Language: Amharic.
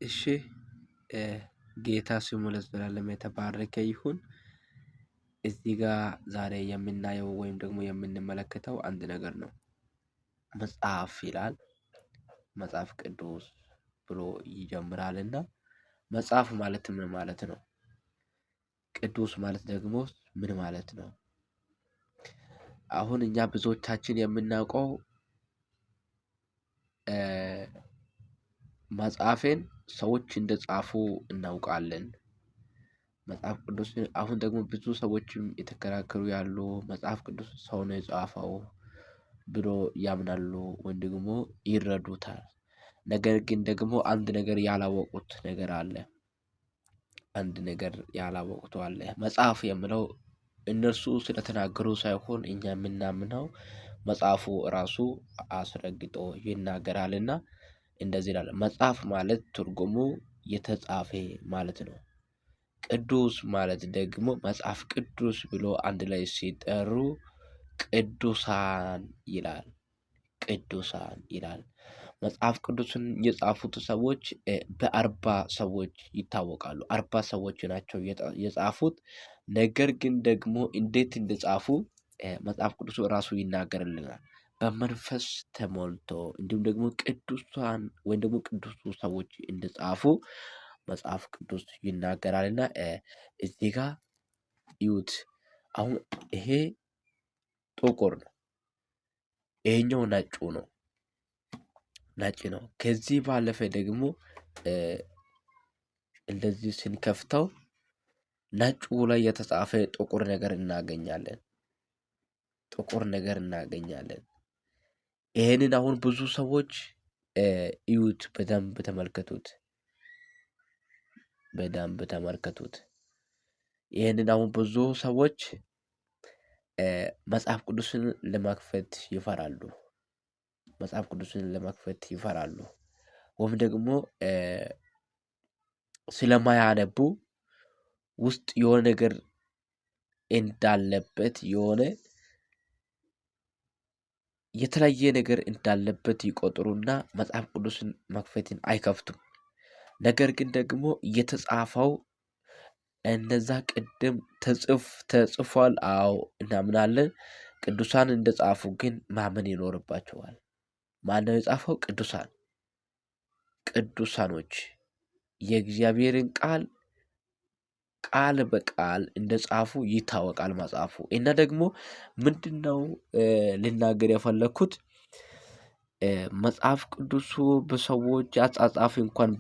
እሺ ጌታ ስሙ ለዘላለም የተባረከ ይሁን። እዚህ ጋር ዛሬ የምናየው ወይም ደግሞ የምንመለከተው አንድ ነገር ነው። መጽሐፍ ይላል። መጽሐፍ ቅዱስ ብሎ ይጀምራልና መጽሐፍ ማለት ምን ማለት ነው? ቅዱስ ማለት ደግሞ ምን ማለት ነው? አሁን እኛ ብዙዎቻችን የምናውቀው መጽሐፌን ሰዎች እንደጻፉ እናውቃለን። መጽሐፍ ቅዱስ አሁን ደግሞ ብዙ ሰዎችም የተከራከሩ ያሉ መጽሐፍ ቅዱስ ሰው ነው የጻፈው ብሎ ያምናሉ ወይም ደግሞ ይረዱታል። ነገር ግን ደግሞ አንድ ነገር ያላወቁት ነገር አለ። አንድ ነገር ያላወቁት አለ። መጽሐፍ የምለው እነርሱ ስለተናገሩ ሳይሆን እኛ የምናምነው መጽሐፉ ራሱ አስረግጦ ይናገራልና እንደዚህ ይላል። መጽሐፍ ማለት ትርጉሙ የተጻፈ ማለት ነው። ቅዱስ ማለት ደግሞ መጽሐፍ ቅዱስ ብሎ አንድ ላይ ሲጠሩ ቅዱሳን ይላል። ቅዱሳን ይላል። መጽሐፍ ቅዱስን የጻፉት ሰዎች በ40 ሰዎች ይታወቃሉ። 40 ሰዎች ናቸው የጻፉት። ነገር ግን ደግሞ እንዴት እንደጻፉ መጽሐፍ ቅዱስ ራሱ ይናገርልናል። በመንፈስ ተሞልቶ እንዲሁም ደግሞ ቅዱሳን ወይም ደግሞ ቅዱሱ ሰዎች እንደጻፉ መጽሐፍ ቅዱስ ይናገራልና እዚህ ጋር እዩት። አሁን ይሄ ጥቁር ነው። ይሄኛው ነጩ ነው። ነጭ ነው። ከዚህ ባለፈ ደግሞ እንደዚህ ስንከፍተው ነጩ ላይ የተጻፈ ጥቁር ነገር እናገኛለን። ጥቁር ነገር እናገኛለን። ይሄንን አሁን ብዙ ሰዎች እዩት፣ በደንብ ተመልከቱት። በደንብ ተመልከቱት። ይሄንን አሁን ብዙ ሰዎች መጽሐፍ ቅዱስን ለመክፈት ይፈራሉ። መጽሐፍ ቅዱስን ለመክፈት ይፈራሉ። ወይም ደግሞ ስለማያነቡ ውስጥ የሆነ ነገር እንዳለበት የሆነ የተለየ ነገር እንዳለበት ይቆጥሩና መጽሐፍ ቅዱስን መክፈትን አይከፍቱም። ነገር ግን ደግሞ የተጻፈው እነዛ ቅድም ተጽፏል። አዎ እናምናለን። ቅዱሳን እንደጻፉ ግን ማመን ይኖርባቸዋል። ማነው የጻፈው? ቅዱሳን። ቅዱሳኖች የእግዚአብሔርን ቃል በቃል እንደጻፉ ይታወቃል መጽሐፉ። እና ደግሞ ምንድነው ልናገር የፈለኩት መጽሐፍ ቅዱሱ በሰዎች አጻጻፍ እንኳን